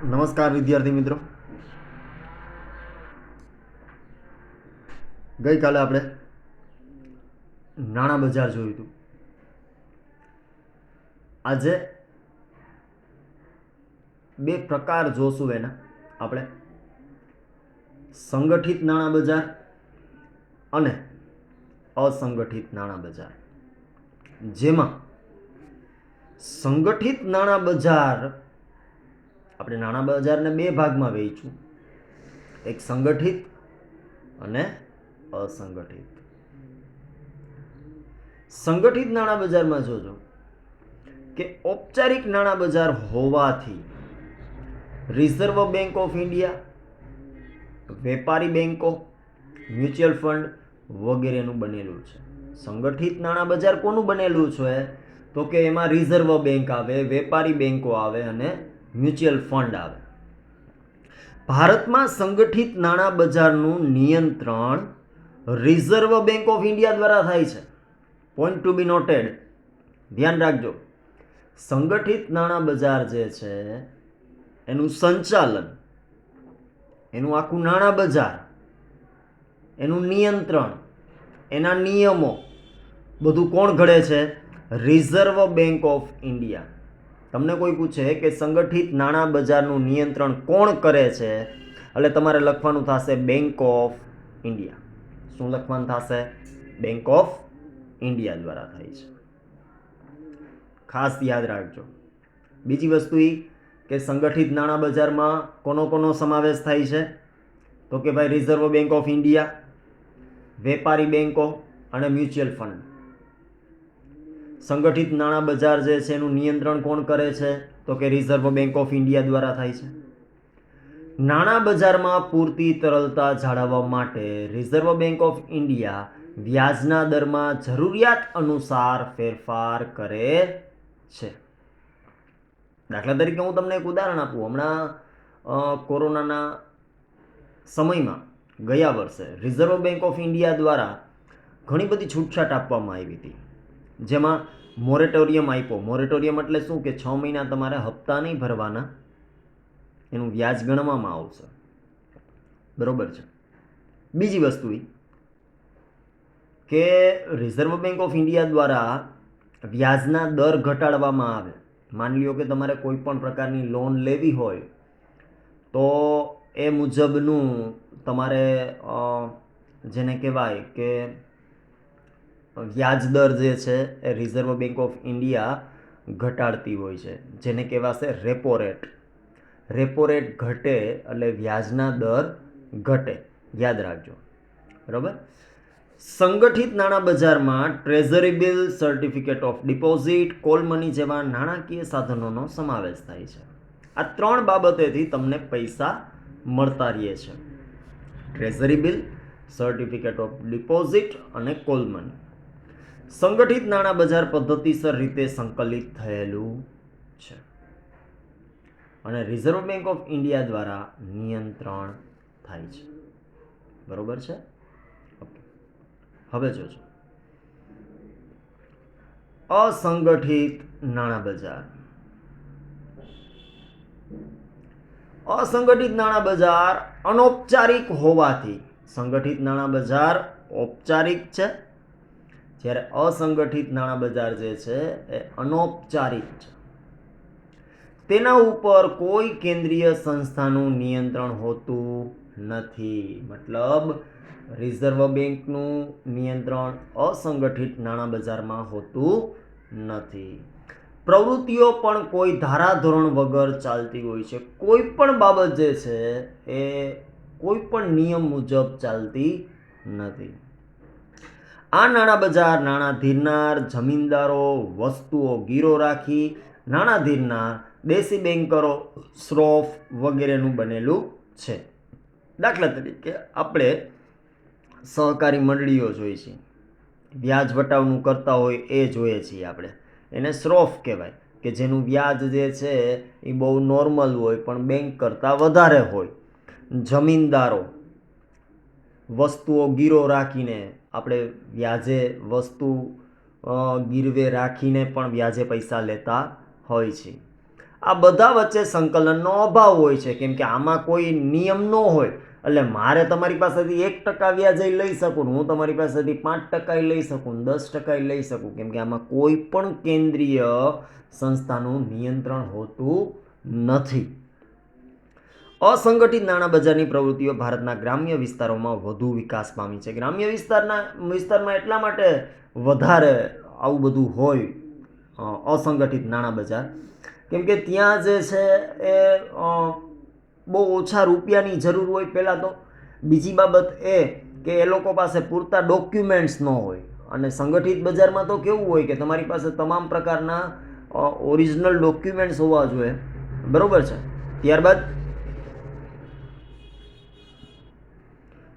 નમસ્કાર વિદ્યાર્થી મિત્રો. ગઈકાલે આપણે નાણાં બજાર જોયું હતું. આજે બે પ્રકાર જોશું એના આપણે, સંગઠિત નાણાં બજાર અને અસંગઠિત નાણાં બજાર. જેમાં સંગઠિત નાણાં બજાર આપણે નાણાં બજારને બે ભાગમાં વહેંચું, એક સંગઠિત અને અસંગઠિત. સંગઠિત નાણાં બજારમાં જોજો કે ઔપચારિક નાણાં બજાર હોવાથી રિઝર્વ બેંક ઓફ ઇન્ડિયા, વેપારી બેંકો, મ્યુચ્યુઅલ ફંડ વગેરેનું બનેલું છે. સંગઠિત નાણાં બજાર કોનું બનેલું છે? તો કે એમાં રિઝર્વ બેંક આવે, વેપારી બેંકો આવે અને મ્યુચ્યુઅલ ફંડ આવે. ભારતમાં સંગઠિત નાણાં બજારનું નિયંત્રણ રિઝર્વ બેંક ઓફ ઇન્ડિયા દ્વારા થાય છે. પોઈન્ટ ટુ બી નોટેડ, ધ્યાન રાખજો. સંગઠિત નાણાં બજાર જે છે એનું સંચાલન, એનું આખું નાણાં બજાર, એનું નિયંત્રણ, એના નિયમો બધું કોણ ઘડે છે? Reserve bank of India. તમને કોઈ પૂછે કે સંગઠિત નાણાં બજારનું નિયંત્રણ કોણ કરે છે, એટલે તમારે લખવાનું થશે બેંક ઓફ ઇન્ડિયા. શું લખવાનું થશે? બેંક ઓફ ઇન્ડિયા દ્વારા થાય છે. ખાસ યાદ રાખજો. બીજી વસ્તુ એ કે સંગઠિત નાણાં બજારમાં કોનો સમાવેશ થાય છે? તો કે ભાઈ રિઝર્વ બેંક ઓફ ઇન્ડિયા, વેપારી બેંકો અને મ્યુચ્યુઅલ ફંડ. સંગઠિત નાણાં બજાર જે છે એનું નિયંત્રણ કોણ કરે છે? તો કે રિઝર્વ બેંક ઓફ ઇન્ડિયા દ્વારા થાય છે. નાણાં બજારમાં પૂરતી તરલતા જાળવવા માટે રિઝર્વ બેંક ઓફ ઇન્ડિયા વ્યાજના દરમાં જરૂરિયાત અનુસાર ફેરફાર કરે છે. દાખલા તરીકે હું તમને એક ઉદાહરણ આપું. હમણાં કોરોનાના સમયમાં ગયા વર્ષે રિઝર્વ બેંક ઓફ ઇન્ડિયા દ્વારા ઘણી બધી છૂટછાટ આપવામાં આવી હતી, જેમાં મોરેટોરિયમ આપ્યો. મોરેટોરિયમ એટલે શું? કે 6 મહિના તમારે હપ્તા નહીં ભરવાના, એનું વ્યાજ ગણવામાં આવશે. બરોબર છે. બીજી વસ્તુ એ કે રિઝર્વ બેંક ઓફ ઇન્ડિયા દ્વારા વ્યાજના દર ઘટાડવામાં આવે. માની લ્યો કે તમારે કોઈ પણ પ્રકારની લોન લેવી હોય તો એ મુજબનું તમારે જેને કહેવાય કે વ્યાજ દર જે છે એ રિઝર્વ બેંક ઓફ ઇન્ડિયા ઘટાડતી હોય છે, જેને કહેવાશે રેપો રેટ. રેપો રેટ ઘટે એટલે વ્યાજના દર ઘટે. યાદ રાખજો. બરાબર. સંગઠિત નાણાં બજારમાં treasury bill, certificate of deposit, call money જેવા નાણાકીય સાધનોનો સમાવેશ થાય છે. આ 3 બાબતેથી તમને પૈસા મળતા રહે છે: treasury bill, certificate of deposit અને કોલ મની. સંગઠિત નાણાં બજાર પદ્ધતિસર રીતે સંકલિત થયેલું છે અને રિઝર્વ બેંક ઓફ ઇન્ડિયા દ્વારા નિયંત્રણ થાય છે. બરોબર છે? ઓકે. હવે જોજો અસંગઠિત નાણાં બજાર. અસંગઠિત નાણાં બજાર અનૌપચારિક હોવાથી સંગઠિત નાણાં બજાર ઔપચારિક છે, જ્યારે અસંગઠિત નાણાં બજાર જે છે એ અનૌપચારિક છે. તેના ઉપર કોઈ કેન્દ્રીય સંસ્થાનું નિયંત્રણ હોતું નથી. મતલબ રિઝર્વ બેંકનું નિયંત્રણ અસંગઠિત નાણાં બજારમાં હોતું નથી. પ્રવૃત્તિઓ પણ કોઈ ધારાધોરણ વગર ચાલતી હોય છે. કોઈ પણ બાબત જે છે એ કોઈ પણ નિયમ મુજબ ચાલતી નથી. આ નાણાં બજાર નાણાં ધીરનાર, જમીનદારો, વસ્તુઓ ગીરો રાખી નાણાં ધીરનાર, દેશી બેન્કરો, શ્રોફ વગેરેનું બનેલું છે. દાખલા તરીકે આપણે સહકારી મંડળીઓ જોઈએ છીએ, વ્યાજ વટાવનું કરતા હોય એ જોઈએ છીએ આપણે. એને શ્રોફ કહેવાય કે જેનું વ્યાજ જે છે એ બહુ નોર્મલ હોય પણ બેંક કરતાં વધારે હોય. જમીનદારો વસ્તુઓ ગીરો રાખીને આપણે વ્યાજે વસ્તુ ગીરવે રાખીને પણ વ્યાજે પૈસા લેતા હોય છે. આ બધા વચ્ચે સંકલનનો અભાવ હોય છે, કેમ કે આમાં કોઈ નિયમ ન હોય. એટલે મારે તમારી પાસેથી 1% વ્યાજે લઈ શકું, હું તમારી પાસેથી 5% લઈ શકું, 10% લઈ શકું, કેમ કે આમાં કોઈ પણ કેન્દ્રીય સંસ્થાનું નિયંત્રણ હોતું નથી. અસંગઠિત નાણાં બજારની પ્રવૃત્તિઓ ભારતના ગ્રામ્ય વિસ્તારોમાં વધુ વિકાસ પામી છે. ગ્રામ્ય વિસ્તારમાં એટલા માટે વધારે આવું બધું હોય અસંગઠિત નાણાં બજાર, કેમ કે ત્યાં જે છે એ બહુ ઓછા રૂપિયાની જરૂર હોય પહેલાં તો. બીજી બાબત એ કે એ લોકો પાસે પૂરતા ડોક્યુમેન્ટ્સ ન હોય. અને સંગઠિત બજારમાં તો કેવું હોય કે તમારી પાસે તમામ પ્રકારના ઓરિજિનલ ડોક્યુમેન્ટ્સ હોવા જોઈએ, બરાબર છે. ત્યારબાદ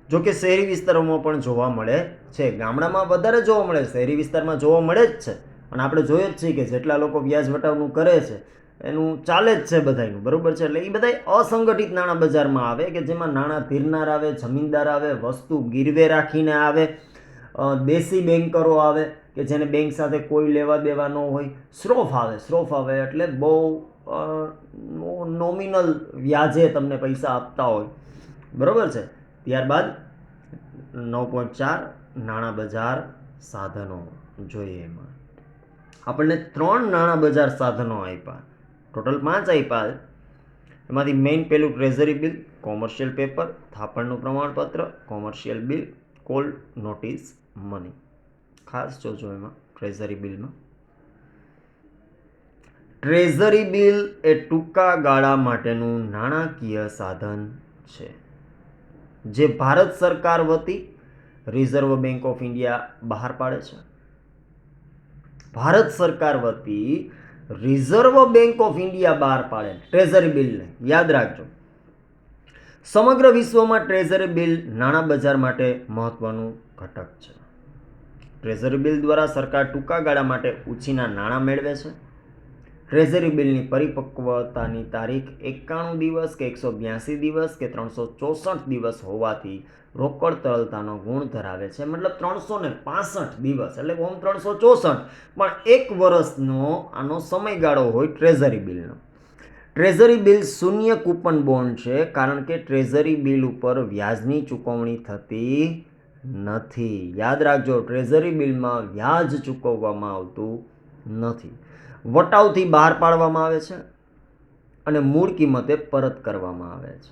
જો કે શહેરી વિસ્તારોમાં પણ જોવા મળે છે. ગામડામાં વધારે જોવા મળે, શહેરી વિસ્તારમાં જોવા મળે જ છે. અને આપણે જોઈએ જ છીએ કે જેટલા લોકો વ્યાજ વટાવનું કરે છે એનું ચાલે જ છે બધાનું, બરાબર છે. એટલે એ બધા અસંગઠિત નાણાં બજારમાં આવે કે જેમાં નાણાં ધીરનાર આવે, જમીનદાર આવે, વસ્તુ ગીરવે રાખીને આવે, દેશી બેન્કરો આવે કે જેને બેંક સાથે કોઈ લેવા દેવા ન હોય, શ્રોફ આવે એટલે બહુ નોમિનલ વ્યાજે તમને પૈસા આપતા હોય, બરાબર છે. ત્યારબાદ 9.4 નાણાં બજાર સાધનો જોઈએ. એમાં આપણને 3 નાણાં બજાર સાધનો આપ્યા, ટોટલ 5 આપ્યા. એમાંથી મેઇન પેલું ટ્રેઝરી બિલ, કોમર્શિયલ પેપર, થાપણનું પ્રમાણપત્ર, commercial bill, call notice money. ખાસ જોજો એમાં ટ્રેઝરી બિલમાં. ટ્રેઝરી બિલ એ ટૂંકા ગાળા માટેનું નાણાકીય સાધન છે જે ભારત સરકાર વતી રિઝર્વ બેંક ઓફ ઇન્ડિયા બહાર પાડે છે. ભારત સરકાર વતી રિઝર્વ બેંક ઓફ ઇન્ડિયા બહાર પાડે ટ્રેઝરી બિલને, યાદ રાખજો. સમગ્ર વિશ્વમાં ટ્રેઝરી બિલ નાણાં બજાર માટે મહત્વનું ઘટક છે. ટ્રેઝરી બિલ દ્વારા સરકાર ટૂંકા ગાળા માટે ઉછીના નાણાં મેળવે છે. ટ્રેઝરી બિલની પરિપક્વતાની તારીખ 91 દિવસ કે 182 દિવસ કે 364 દિવસ હોવાથી રોકડ તરલતાનો ગુણ ધરાવે છે. મતલબ 365 દિવસ, એટલે ઓમ 364, પણ 1 વર્ષનો આનો સમયગાળો હોય ટ્રેઝરી બિલનો. ટ્રેઝરી બિલ શૂન્ય કૂપન બોન્ડ છે, કારણ કે ટ્રેઝરી બિલ ઉપર વ્યાજની ચૂકવણી થતી નથી. યાદ રાખજો, ટ્રેઝરી બિલમાં વ્યાજ ચૂકવવામાં આવતું નથી. વટાવથી બહાર પાડવામાં આવે છે અને મૂળ કિંમતે પરત કરવામાં આવે છે.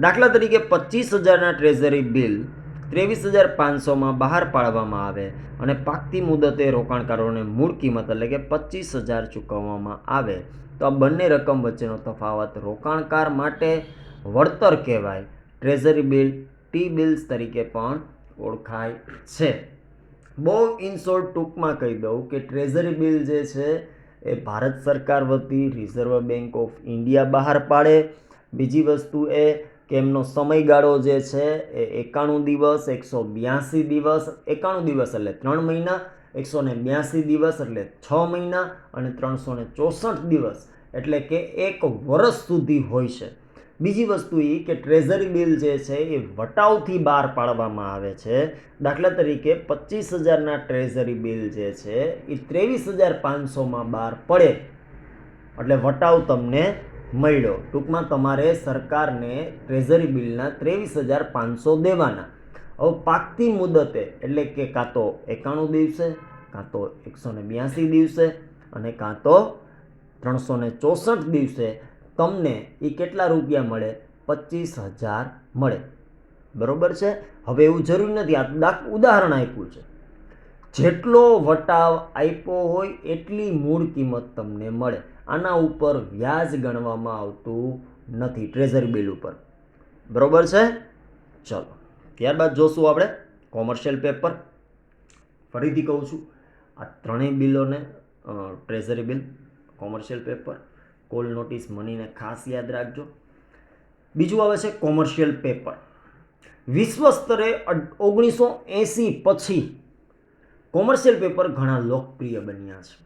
દાખલા તરીકે 25,000ના ટ્રેઝરી બિલ 23,500માં બહાર પાડવામાં આવે અને પાકતી મુદતે રોકાણકારોને મૂળ કિંમત એટલે કે 25,000 ચૂકવવામાં આવે તો આ બંને રકમ વચ્ચેનો તફાવત રોકાણકાર માટે વળતર કહેવાય. ટ્રેઝરી બિલ ટી બિલ્સ તરીકે પણ ઓળખાય છે. બહુ ઇન શોર્ટ ટૂંકમાં કહી દઉં કે ટ્રેઝરી બિલ જે છે એ ભારત સરકાર વતી રિઝર્વ બેંક ઓફ ઇન્ડિયા બહાર પાડે. બીજી વસ્તુ એ કે એમનો સમયગાળો જે છે એ 91 દિવસ, 182 દિવસ, 91 દિવસ એટલે 3 મહિના, 182 દિવસ એટલે 6 મહિના અને 364 દિવસ એટલે કે 1 વર્ષ સુધી હોય છે. બીજી વસ્તુ એ કે ટ્રેઝરી બિલ જે છે એ વટાવથી બહાર પાડવામાં આવે છે. દાખલા તરીકે 25,000ના ટ્રેઝરી બિલ જે છે એ 23,500માં બહાર પડે એટલે વટાવ તમને મળ્યો. ટૂંકમાં તમારે સરકારને ટ્રેઝરી બિલના 23,500 દેવાના. હવે પાકતી મુદતે એટલે કે કાં તો 91 દિવસે, કાં તો 182 દિવસે અને કાં તો 364 દિવસે તમને એ કેટલા રૂપિયા મળે? 25,000 મળે, બરોબર છે. હવે એવું જરૂરી નથી, આ ઉદાહરણ આપ્યું છે. જેટલો વટાવ આપ્યો હોય એટલી મૂળ કિંમત તમને મળે. આના ઉપર વ્યાજ ગણવામાં આવતું નથી ટ્રેઝરી બિલ ઉપર, બરોબર છે. ચલો ત્યારબાદ જોશું આપણે કોમર્શિયલ પેપર. ફરીથી કહું છું, આ ત્રણેય બિલોને treasury bill, commercial paper, call notice મનીને ખાસ યાદ રાખજો. બીજું આવે છે કોમર્શિયલ પેપર. વિશ્વ સ્તરે 1980 પછી કોમર્શિયલ પેપર ઘણા લોકપ્રિય બન્યા છે.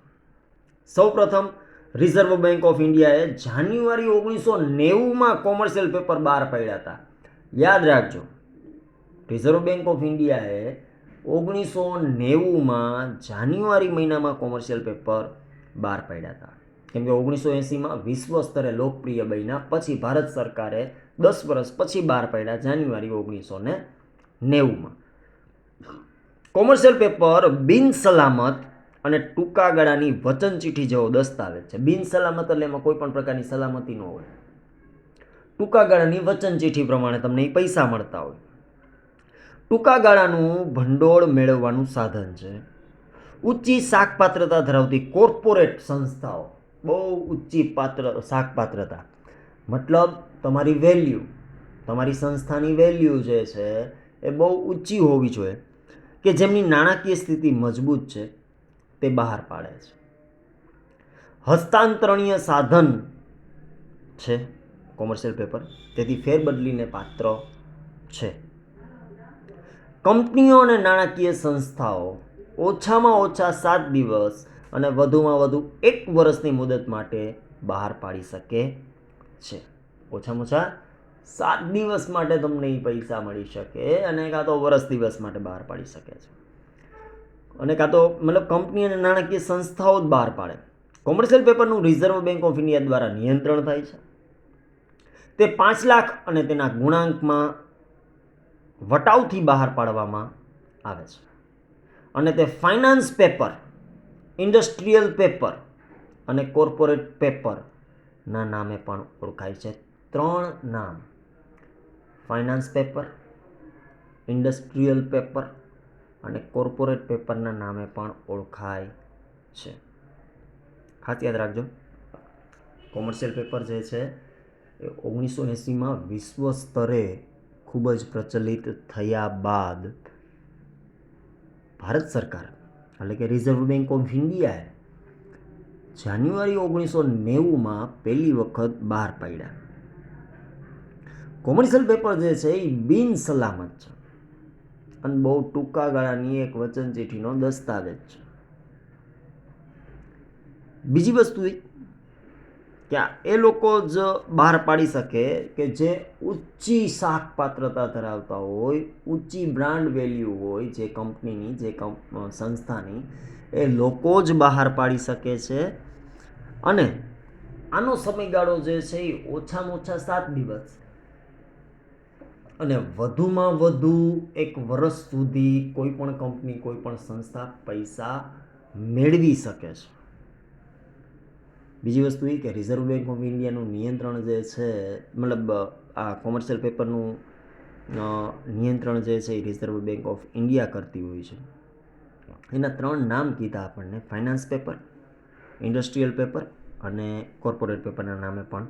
સૌપ્રથમ રિઝર્વ બેંક ઓફ ઇન્ડિયાએ જાન્યુઆરી 1990માં કોમર્શિયલ પેપર બહાર પાડ્યા હતા. યાદ રાખજો, રિઝર્વ બેંક ઓફ ઇન્ડિયાએ 1990માં જાન્યુઆરી મહિનામાં કોમર્શિયલ પેપર બહાર પાડ્યા હતા. કેમ કે 1980માં વિશ્વ સ્તરે લોકપ્રિય બન્યા, પછી ભારત સરકારે 10 વર્ષ પછી બહાર પાડ્યા જાન્યુઆરી 1990માં. કોમર્શિયલ પેપર બિન સલામત અને ટૂંકા ગાળાની વચન ચીઠી જેવો દસ્તાવેજ છે. બિન સલામત એટલે એમાં કોઈ પણ પ્રકારની સલામતી ન હોય. ટૂંકા ગાળાની વચન ચીઠી પ્રમાણે તમને એ પૈસા મળતા હોય. ટૂંકા ગાળાનું ભંડોળ મેળવવાનું સાધન છે. ઊંચી શાકપાત્રતા ધરાવતી કોર્પોરેટ સંસ્થાઓ, બહુ ઊંચી શાકપાત્રતા મતલબ તમારી વેલ્યુ, તમારી સંસ્થાની વેલ્યુ જે છે એ બહુ ઊંચી હોવી જોઈએ, કે જેમની નાણાકીય સ્થિતિ મજબૂત છે તે બહાર પાડે છે. હસ્તાંતરણીય સાધન છે કોમર્શિયલ પેપર, તેથી ફેરબદલીને પાત્ર છે. કંપનીઓ અને નાણાકીય સંસ્થાઓ ઓછામાં ઓછા 7 દિવસ અને વધુમાં વધુ 1 વર્ષની મુદત માટે બહાર પાડી શકે છે. ઓછામાં ઓછા 7 દિવસ માટે તમને એ પૈસા મળી શકે, અને કાં તો વર્ષ દિવસ માટે બહાર પાડી શકે છે, અને કાં તો મતલબ કંપની અને નાણાકીય સંસ્થાઓ જ બહાર પાડે. કોમર્શિયલ પેપરનું રિઝર્વ બેંક ઓફ ઇન્ડિયા દ્વારા નિયંત્રણ થાય છે. તે 5 લાખ અને તેના ગુણાંકમાં વટાવથી બહાર પાડવામાં આવે છે, અને તે ફાઇનાન્સ પેપર, ઇન્ડસ્ટ્રીયલ પેપર અને કોર્પોરેટ પેપરના નામે પણ ઓળખાય છે. 3 નામ: ફાઇનાન્સ પેપર, ઇન્ડસ્ટ્રીયલ પેપર અને કોર્પોરેટ પેપરના નામે પણ ઓળખાય છે. ખાસ યાદ રાખજો, કોમર્શિયલ પેપર જે છે એ 1980માં વિશ્વ સ્તરે ખૂબ જ પ્રચલિત થયા બાદ ભારત સરકાર એટલે કે રિઝર્વ બેંક ઓફ ઇન્ડિયાએ જાન્યુઆરી 1990માં પહેલી વખત બહાર પાડ્યા. કોમર્શિયલ પેપર જે છે એ બિન સલામત છે અને બહુ ટૂંકા ગાળાની એક વચન ચીઠીનો દસ્તાવેજ છે. બીજી વસ્તુ કે એ લોકો જ બહાર પાડી શકે કે જે ઊંચી શાકપાત્રતા ધરાવતા હોય, ઊંચી બ્રાન્ડ વેલ્યુ હોય જે કંપનીની, જે સંસ્થાની, એ લોકો જ બહાર પાડી શકે છે. અને આનો સમયગાળો જે છે એ ઓછામાં ઓછા 7 દિવસ અને વધુમાં વધુ 1 વર્ષ સુધી કોઈ પણ કંપની, કોઈ પણ સંસ્થા પૈસા મેળવી શકે છે. બીજી વસ્તુ એ કે રિઝર્વ બેંક ઓફ ઇન્ડિયાનું નિયંત્રણ જે છે, મતલબ આ કોમર્શિયલ પેપરનું નિયંત્રણ જે છે એ રિઝર્વ બેંક ઓફ ઇન્ડિયા કરતી હોય છે. એના 3 નામ કીધા આપણને: ફાઇનાન્સ પેપર, ઇન્ડસ્ટ્રીયલ પેપર અને કોર્પોરેટ પેપરના નામે પણ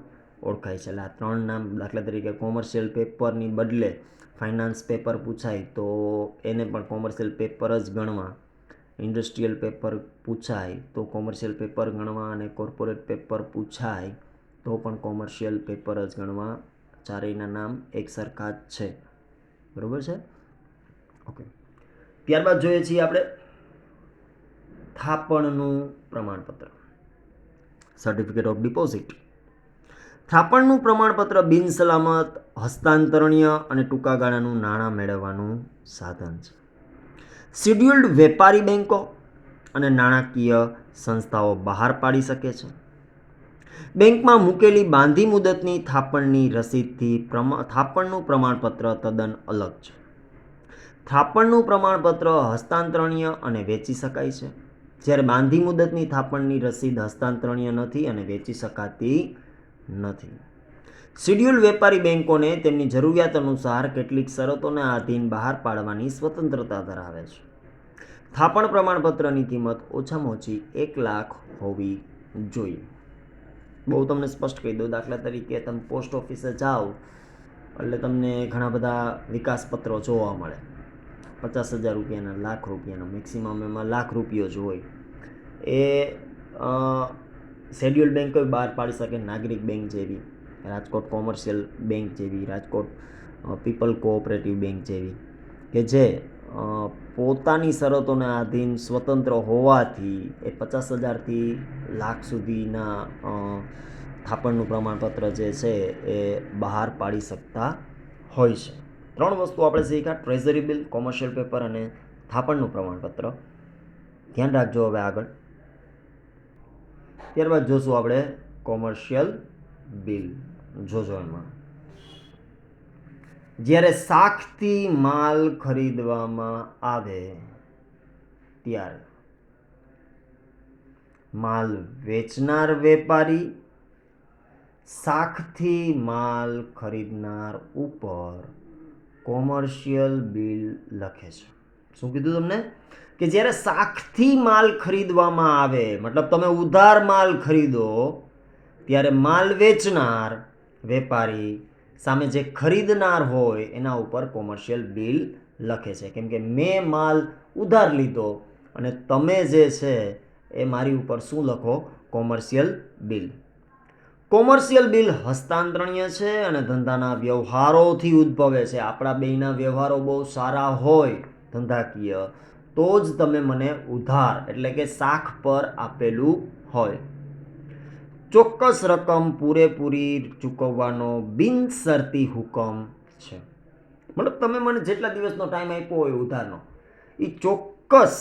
ઓળખાય છે. એટલે આ 3 નામ, દાખલા તરીકે કોમર્શિયલ પેપરની બદલે ફાઇનાન્સ પેપર પૂછાય તો એને પણ કોમર્શિયલ પેપર જ ગણવા, ઇન્ડસ્ટ્રીયલ પેપર પૂછાય તો કોમર્શિયલ પેપર ગણવા, અને કોર્પોરેટ પેપર પૂછાય તો પણ કોમર્શિયલ પેપર જ ગણવા. ચારેયના નામ એક સરખા જ છે. બરાબર છે? ઓકે. ત્યારબાદ જોઈએ છીએ આપણે થાપણનું પ્રમાણપત્ર, સર્ટિફિકેટ ઓફ ડિપોઝિટ. થાપણનું પ્રમાણપત્ર બિન સલામત, હસ્તાંતરણીય અને ટૂંકા ગાળાનું નાણાં મેળવવાનું સાધન છે. શેડ્યુલ્ડ વેપારી બેન્કો અને નાણાકીય સંસ્થાઓ બહાર પાડી શકે છે. બેંકમાં મૂકેલી બાંધી મુદતની થાપણની રસીદથી થાપણનું પ્રમાણપત્ર તદ્દન અલગ છે. થાપણનું પ્રમાણપત્ર હસ્તાંતરણીય અને વેચી શકાય છે, જ્યારે બાંધી મુદતની થાપણની રસીદ હસ્તાંતરણીય નથી અને વેચી શકાતી નથી. શેડ્યુલ વેપારી બેંકોને તેમની જરૂરિયાત અનુસાર કેટલીક શરતોને આધીન બહાર પાડવાની સ્વતંત્રતા ધરાવે છે. થાપણ પ્રમાણપત્રની કિંમત ઓછામાં ઓછી 1 લાખ હોવી જોઈએ. બહુ તમને સ્પષ્ટ કહી દઉં, દાખલા તરીકે તમે પોસ્ટ ઓફિસે જાઓ એટલે તમને ઘણા બધા વિકાસપત્રો જોવા મળે, 50,000 રૂપિયાના, લાખ રૂપિયાના, મેક્સિમમ એમાં લાખ રૂપિયો જ હોય. એ શેડ્યુલ બેંકો બહાર પાડી શકે, નાગરિક બેંક જેવી, રાજકોટ કોમર્શિયલ બેંક જેવી, રાજકોટ પીપલ કોઓપરેટિવ બેંક જેવી, કે જે પોતાની શરતોને આધીન સ્વતંત્ર હોવાથી એ 50,000થી લાખ સુધીના થાપણનું પ્રમાણપત્ર જે છે એ બહાર પાડી શકતા હોય છે. 3 વસ્તુ આપણે શીખ્યા: ટ્રેઝરી બિલ, કોમર્શિયલ પેપર અને થાપણનું પ્રમાણપત્ર. ધ્યાન રાખજો. હવે આગળ ત્યારબાદ જોશું આપણે કોમર્શિયલ બિલ. જોજો એમાં જ્યારે શાખથી માલ ખરીદવામાં આવે ત્યારે માલ વેચનાર વેપારી શાખથી માલ ખરીદનાર ઉપર કોમર્શિયલ બિલ લખે છે. શું કીધું તમને? કે જ્યારે શાખથી માલ ખરીદવામાં આવે, મતલબ તમે ઉધાર માલ ખરીદો ત્યારે માલ વેચનાર વેપારી સામે જે ખરીદનાર હોય એના ઉપર કોમર્શિયલ બિલ લખે છે. કેમ કે મેં માલ ઉધાર લીધો અને તમે જે છે એ મારી ઉપર શું લખો? Commercial bill. કોમર્શિયલ બિલ હસ્તાંતરણીય છે અને ધંધાના વ્યવહારોથી ઉદ્ભવે છે. આપણા બેયના વ્યવહારો બહુ સારા હોય ધંધાકીય તો જ તમે મને ઉધાર એટલે કે શાખ પર આપેલું હોય. ચોક્કસ રકમ પૂરેપૂરી ચૂકવવાનો બિનશરતી હુકમ છે. મતલબ તમે મને જેટલા દિવસનો ટાઈમ આપ્યો હોય ઉધારનો, એ ચોક્કસ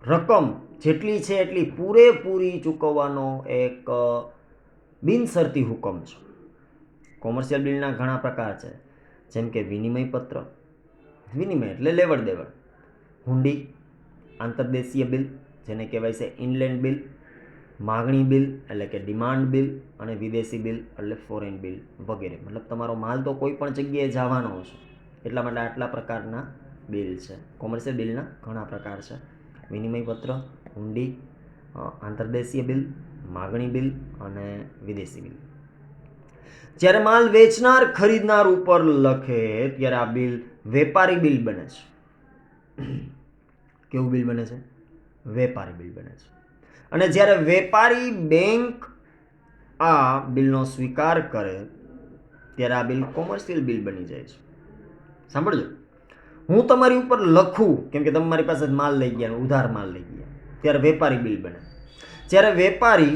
રકમ જેટલી છે એટલી પૂરેપૂરી ચૂકવવાનો એક બિનશરતી હુકમ છે. કોમર્શિયલ બિલના ઘણા પ્રકાર છે, જેમ કે વિનિમય પત્ર, વિનિમય એટલે લેવડ દેવડ, હુંડી, આંતરદેશીય બિલ જેને કહેવાય છે ઇનલેન્ડ બિલ, માગણી બિલ એટલે કે ડિમાન્ડ બિલ અને વિદેશી બિલ એટલે ફોરેન બિલ વગેરે. મતલબ તમારો માલ તો કોઈ પણ જગ્યાએ જવાનો છે એટલા માટે આટલા પ્રકારના બિલ છે. કોમર્શિયલ બિલના ઘણા પ્રકાર છે: વિનિમય પત્ર, હુંડી, આંતરદેશીય બિલ, માગણી બિલ અને વિદેશી બિલ. જ્યારે માલ વેચનાર ખરીદનાર ઉપર લખે ત્યારે આ બિલ વેપારી બિલ બને છે. કેવું બિલ બને છે? વેપારી બિલ બને છે. અને જ્યારે વેપારી બેંક આ બિલનો સ્વીકાર કરે ત્યારે આ બિલ કોમર્શિયલ બિલ બની જાય છે. સાંભળજો, હું તમારી ઉપર લખું કેમ કે તમે મારી પાસે માલ લઈ ગયા, ઉધાર માલ લઈ ગયા, ત્યારે વેપારી બિલ બને. જ્યારે વેપારી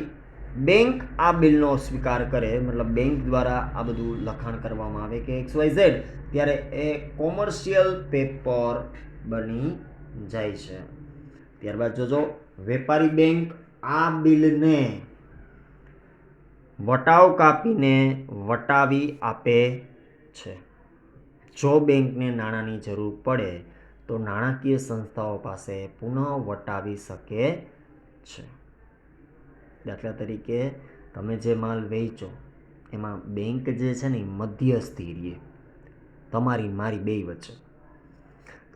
બેંક આ બિલનો સ્વીકાર કરે, મતલબ બેંક દ્વારા આ બધું લખાણ કરવામાં આવે કે XYZ, ત્યારે એ કોમર્શિયલ પેપર બની જાય છે. ત્યારબાદ જોજો, વેપારી બેંક આ બિલને વટાવ કાપીને વટાવી આપે છે. જો બેંકને નાણાંની જરૂર પડે તો નાણાકીય સંસ્થાઓ પાસે પુનઃ વટાવી શકે છે. દાખલા તરીકે તમે જે માલ વેચો એમાં બેંક જે છે ને એ મધ્યસ્થી રહે તમારી મારી બેય વચ્ચે.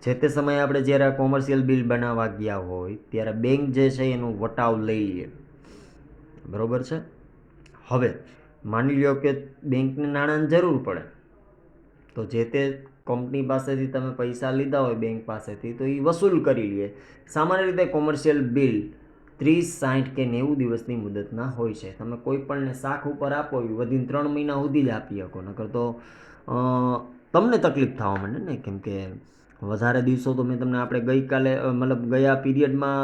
જે તે સમયે આપણે જ્યારે કોમર્શિયલ બિલ બનાવવા ગયા હોય ત્યારે બેંક જે છે એનું વટાવ લઈ લે. બરાબર છે? હવે માની લો કે બેંકને નાણાંની જરૂર પડે તો જે તે કંપની પાસેથી તમે પૈસા લીધા હોય બેંક પાસેથી તો એ વસૂલ કરી લે. સામાન્ય રીતે કોમર્શિયલ બિલ 30, 60 કે 90 દિવસની મુદતના હોય છે. તમે કોઈ પણને શાખ ઉપર આપો એ વધીને 3 મહિના સુધી જ આપી શકો, નકર તો તમને તકલીફ થવા માંડે ને. કેમ કે વધારે દિવસો તો મેં તમને આપણે ગઈકાલે મતલબ ગયા પીરિયડમાં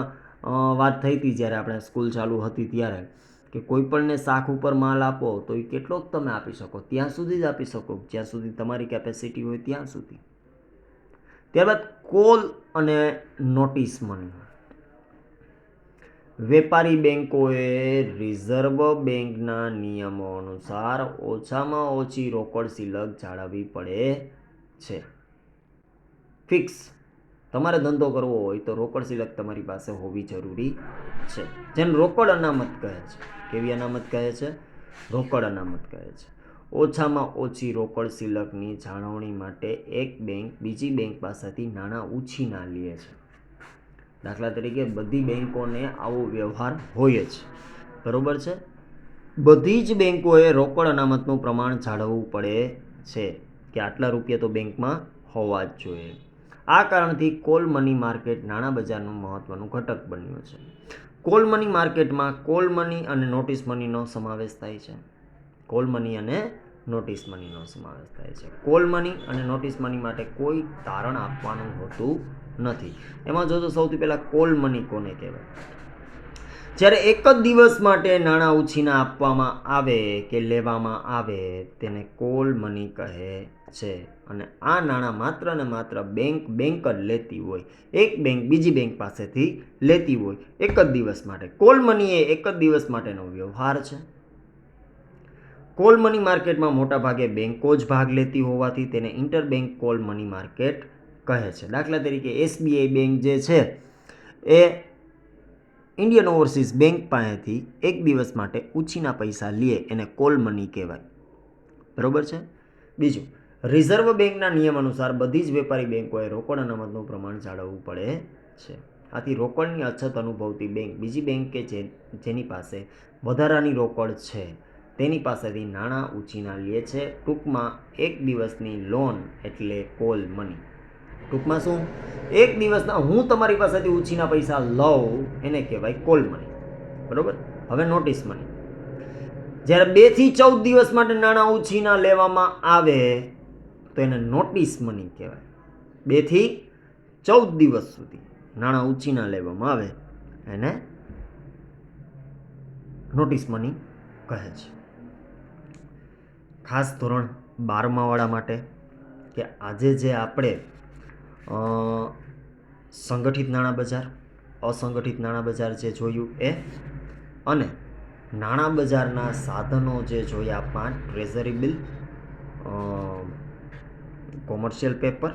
વાત થઈ હતી જ્યારે આપણે સ્કૂલ ચાલુ હતી ત્યારે, કે કોઈ પણને શાખ ઉપર માલ આપો તો એ કેટલોક તમે આપી શકો, ત્યાં સુધી જ આપી શકો જ્યાં સુધી તમારી કેપેસિટી હોય ત્યાં સુધી. ત્યારબાદ કોલ અને નોટિસ મની. વેપારી બેંકોએ રિઝર્વ બેંકના નિયમો અનુસાર ઓછામાં ઓછી રોકડ શિલક જાળવવી પડે છે. ફિક્સ તમારે ધંધો કરવો હોય તો રોકડ શિલક તમારી પાસે હોવી જરૂરી છે, જેને રોકડ અનામત કહે છે. કેવી અનામત કહે છે? રોકડ અનામત કહે છે. ઓછામાં ઓછી રોકડ શિલકની જાળવણી માટે એક બેંક બીજી બેંક પાસેથી નાણાં ઉછીના લે છે. દાખલા તરીકે બધી બેંકોને આવો વ્યવહાર હોય જ, બરાબર છે? બધી જ બેંકોએ રોકડ અનામતનું પ્રમાણ જાળવવું પડે છે કે આટલા રૂપિયા તો બેંકમાં હોવા જ જોઈએ. આ કારણથી કોલ મની માર્કેટ નાણાં બજારનું મહત્વનું ઘટક બન્યું છે. કોલ મની માર્કેટમાં કોલ મની અને નોટિસ મનીનો સમાવેશ થાય છે. કોલ મની અને નોટિસ મનીનો સમાવેશ થાય છે. કોલ મની અને નોટિસ મની માટે કોઈ તારણ આપવાનું હોતું નથી. એમાં જોજો સૌથી પહેલાં કોલ મની કોને કહેવાય? જ્યારે એક જ દિવસ માટે નાણાં ઉછીના આપવામાં આવે કે લેવામાં આવે તેને કોલ મની કહે છે અને આ નાણાં માત્ર ને માત્ર બેંક જ લેતી હોય, એક બેંક બીજી બેંક પાસેથી લેતી હોય એક જ દિવસ માટે. કોલ મની એ એક જ દિવસ માટેનો વ્યવહાર છે. કોલ મની માર્કેટમાં મોટા ભાગે બેંકો જ ભાગ લેતી હોવાથી તેને ઇન્ટરબેંક કોલ મની માર્કેટ કહે છે. દાખલા તરીકે SBI બેંક જે છે એ ઇન્ડિયન ઓવરસીઝ બેંક પાસેથી એક દિવસ માટે ઉછીના પૈસા લે એને કોલ મની કહેવાય. બરોબર છે. બીજું, રિઝર્વ બેંકના નિયમ અનુસાર બધી જ વેપારી બેંકોએ રોકડ અનામતનું પ્રમાણ જાળવવું પડે છે. આથી રોકડની અછત અનુભવતી બેંક બીજી બેંક કે જેની પાસે વધારાની રોકડ છે તેની પાસેથી નાણાં ઉછીના લે છે. ટૂંકમાં એક દિવસની લોન એટલે કોલ મની. ટૂંકમાં શું? એક દિવસના હું તમારી પાસેથી ઉછીના પૈસા લઉં એને કહેવાય કોલ મની. બરોબર. હવે નોટિસ મની. જ્યારે 2 થી 14 દિવસ માટે નાણાં ઉછીના લેવામાં આવે તો એને નોટિસ મની કહેવાય. 2 થી 14 દિવસ સુધી નાણાં ઉછીના લેવામાં આવે એને નોટિસ મની કહે છે. ખાસ ધોરણ 12 વાળા માટે કે આજે જે આપણે સંગઠિત નાણાં બજાર, અસંગઠિત નાણાં બજાર જે જોયું એ અને નાણાં બજારના સાધનો જે જોયા 5, ટ્રેઝરી બિલ, કોમર્શિયલ પેપર,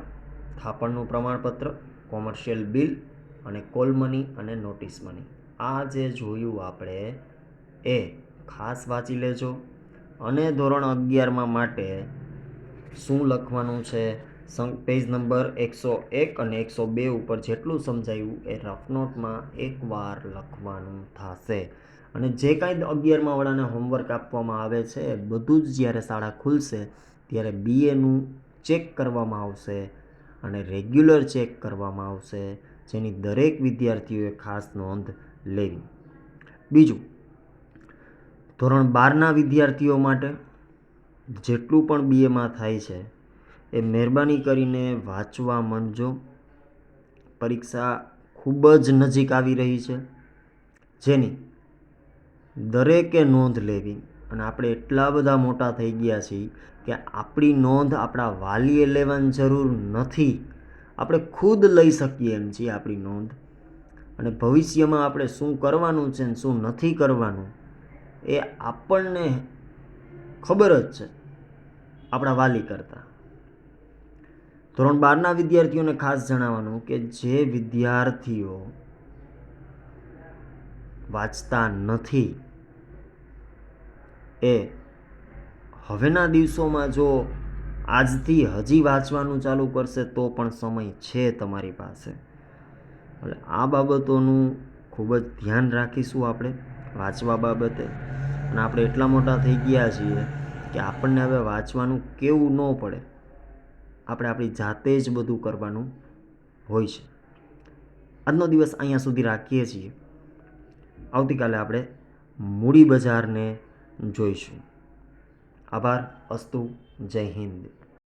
થાપણનું પ્રમાણપત્ર, કોમર્શિયલ બિલ અને કોલ મની અને નોટિસ મની. આ જે જોયું આપણે એ ખાસ વાંચી લેજો. અને ધોરણ 11માં માટે શું લખવાનું છે, પેજ નંબર 101 અને 102 ઉપર જેટલું સમજાયું એ રફ નોટમાં એકવાર લખવાનું થશે. અને જે કાંઈ 11મા વાળાને હોમવર્ક આપવામાં આવે છે એ બધું જ જ્યારે શાળા ખુલશે ત્યારે BAનું ચેક કરવામાં આવશે અને રેગ્યુલર ચેક કરવામાં આવશે, જેની દરેક વિદ્યાર્થીઓએ ખાસ નોંધ લેવી. બીજું, ધોરણ 12ના વિદ્યાર્થીઓ માટે જેટલું પણ BAમાં થાય છે એ મહેરબાની કરીને વાંચવા માંડજો. પરીક્ષા ખૂબ જ નજીક આવી રહી છે, જેની દરેકે નોંધ લેવી. અને આપણે એટલા બધા મોટા થઈ ગયા છીએ કે આપણી નોંધ આપણા વાલીએ લેવાની જરૂર નથી, આપણે ખુદ લઈ શકીએ એમ છીએ આપણી નોંધ. અને ભવિષ્યમાં આપણે શું કરવાનું છે ને શું નથી કરવાનું એ આપણને ખબર જ છે આપણા વાલી કરતાં. ધોરણ 12ના વિદ્યાર્થીઓને ખાસ જણાવવાનું કે જે વિદ્યાર્થીઓ વાંચતા નથી એ હવેના દિવસોમાં જો આજથી હજી વાંચવાનું ચાલુ કરશે તો પણ સમય છે તમારી પાસે. એટલે આ બાબતોનું ખૂબ જ ધ્યાન રાખીશું આપણે વાંચવા બાબતે. અને આપણે એટલા મોટા થઈ ગયા છીએ કે આપણને હવે વાંચવાનું કેવું ન પડે, આપણે આપણી જાતે જ બધું કરવાનું હોય છે. આજનો દિવસ અહીંયા સુધી રાખીએ છીએ. આવતીકાલે આપણે મૂડી બજારને જોઈશું. આભાર. અસ્તુ. જય હિન્દ.